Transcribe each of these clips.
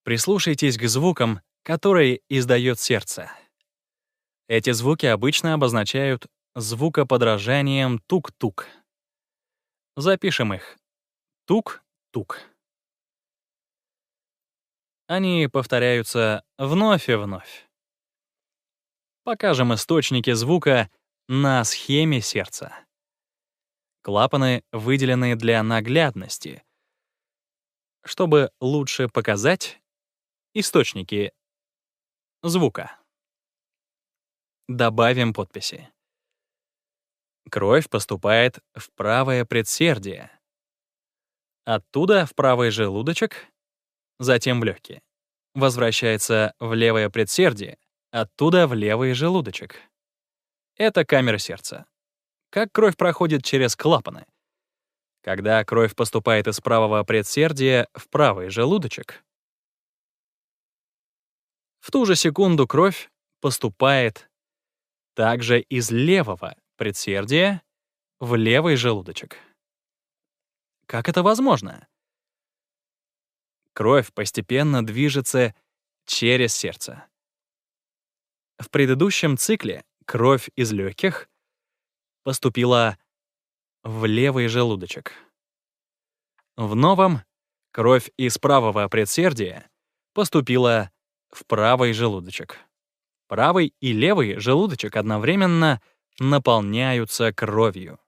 Прислушайтесь к звукам, которые издает сердце. Эти звуки обычно обозначают звукоподражанием тук-тук. Запишем их. Тук-тук. Они повторяются вновь и вновь. Покажем источники звука на схеме сердца. Клапаны выделены для наглядности, чтобы лучше показать источники звука. Добавим подписи. Кровь поступает в правое предсердие. Оттуда в правый желудочек, затем в легкие. Возвращается в левое предсердие, оттуда в левый желудочек. Это камера сердца. Как кровь проходит через клапаны? Когда кровь поступает из правого предсердия в правый желудочек, в ту же секунду кровь поступает также из левого предсердия в левый желудочек. Как это возможно? Кровь постепенно движется через сердце. В предыдущем цикле кровь из легких поступила в левый желудочек. В новом кровь из правого предсердия поступила в правый желудочек. Правый и левый желудочек одновременно наполняются кровью.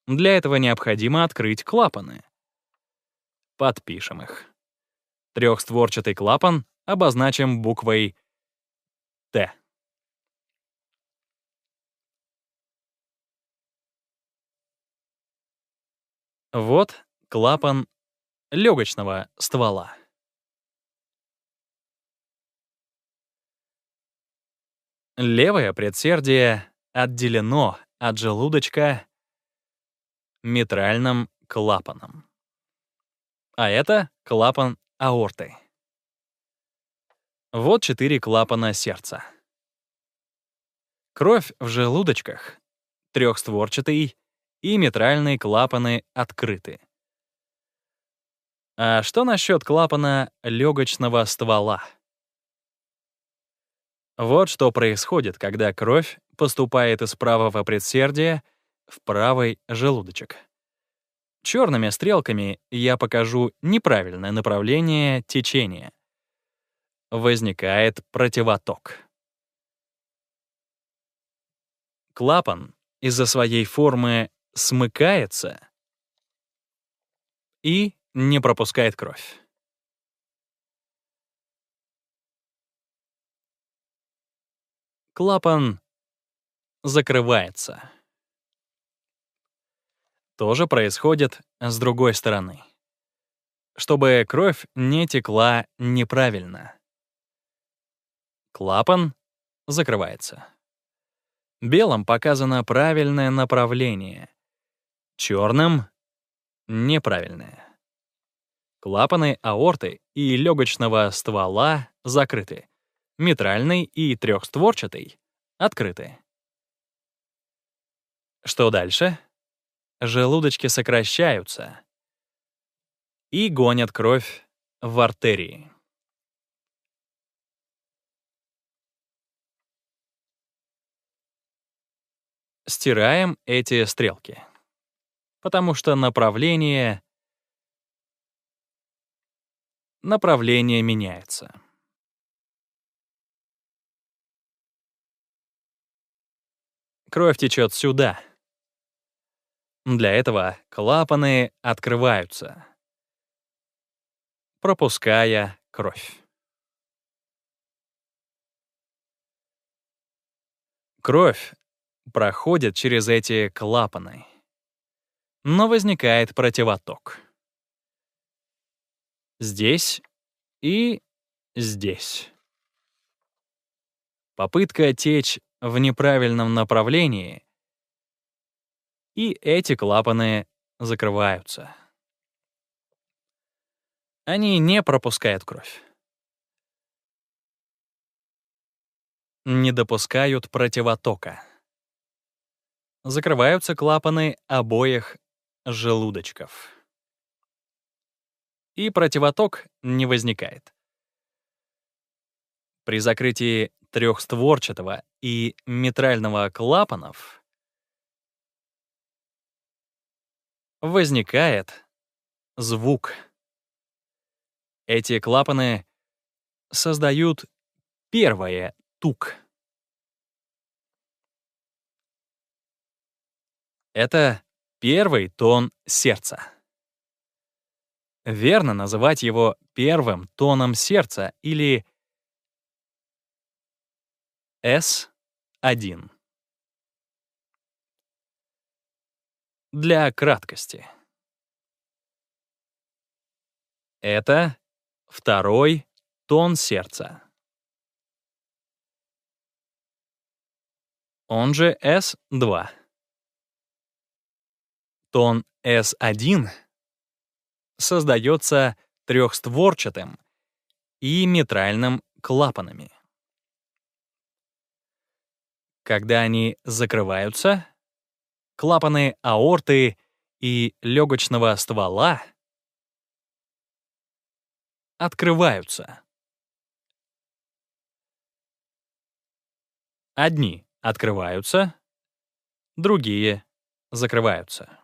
Для этого необходимо открыть клапаны. Подпишем их. Трехстворчатый клапан обозначим буквой Т. Вот клапан легочного ствола. Левое предсердие отделено от желудочка митральным клапаном. А это клапан аорты. Вот 4 клапана сердца. Кровь в желудочках, трехстворчатый и митральные клапаны открыты. А что насчет клапана легочного ствола? Вот что происходит, когда кровь поступает из правого предсердия в правый желудочек. Черными стрелками я покажу неправильное направление течения. Возникает противоток. Клапан из-за своей формы смыкается и не пропускает кровь. Клапан закрывается. То же происходит с другой стороны. Чтобы кровь не текла неправильно. Клапан закрывается. Белым показано правильное направление, черным — неправильное. Клапаны аорты и легочного ствола закрыты. Митральный и трехстворчатый открыты. Что дальше? Желудочки сокращаются и гонят кровь в артерии. Стираем эти стрелки, потому что направление меняется. Кровь течет сюда. Для этого клапаны открываются, пропуская кровь. Кровь проходит через эти клапаны, но возникает противоток. Здесь и здесь. Попытка течь в неправильном направлении, и эти клапаны закрываются. Они не пропускают кровь. Не допускают противотока. Закрываются клапаны обоих желудочков. И противоток не возникает. При закрытии трехстворчатого и митрального клапанов возникает звук. Эти клапаны создают первое тук. Это первый тон сердца. Верно называть его первым тоном сердца или S1. Для краткости. Это второй тон сердца. Он же S2. Тон S1 создается трехстворчатым и митральным клапанами. Когда они закрываются, клапаны аорты и легочного ствола открываются. Одни открываются, другие закрываются.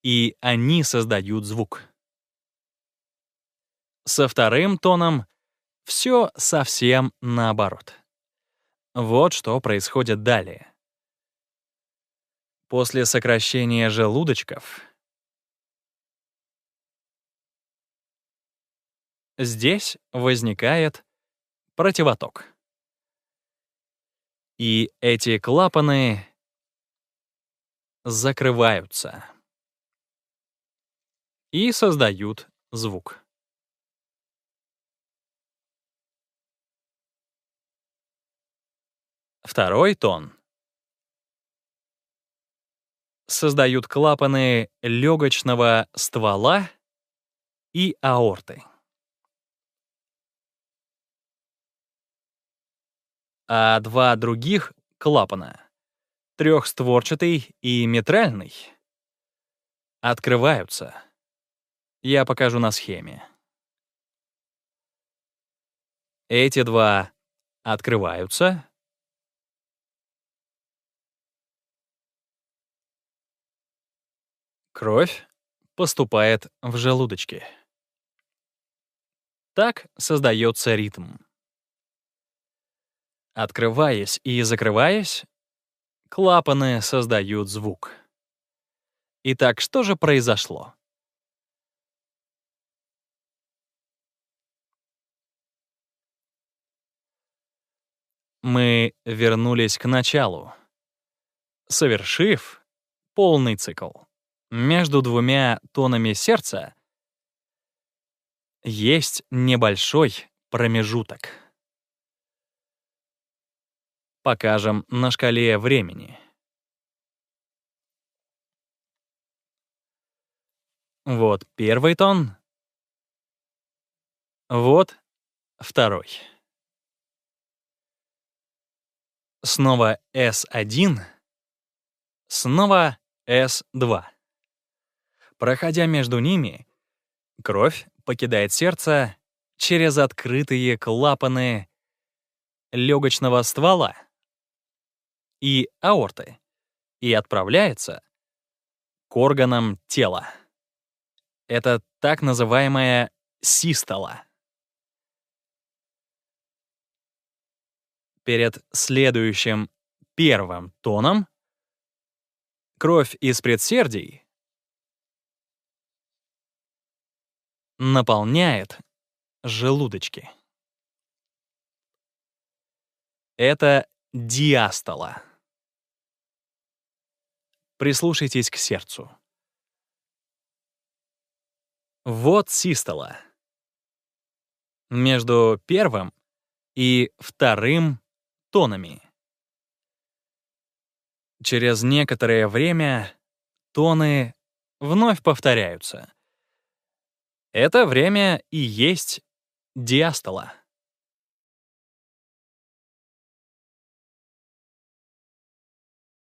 И они создают звук. Со вторым тоном все совсем наоборот. Вот что происходит далее. После сокращения желудочков здесь возникает противоток. И эти клапаны закрываются и создают звук. Второй тон создают клапаны легочного ствола и аорты. А два других клапана, трехстворчатый и митральный, открываются. Я покажу на схеме. Эти два открываются. Кровь поступает в желудочки. Так создается ритм. Открываясь и закрываясь, клапаны создают звук. Итак, что же произошло? Мы вернулись к началу, совершив полный цикл. Между двумя тонами сердца есть небольшой промежуток. Покажем на шкале времени. Вот первый тон, вот второй. Снова S1, снова S2. Проходя между ними, кровь покидает сердце через открытые клапаны легочного ствола и аорты и отправляется к органам тела. Это так называемая систола. Перед следующим первым тоном кровь из предсердий наполняет желудочки. Это диастола. Прислушайтесь к сердцу. Вот систола. Между первым и вторым тонами. Через некоторое время тоны вновь повторяются. Это время и есть диастола.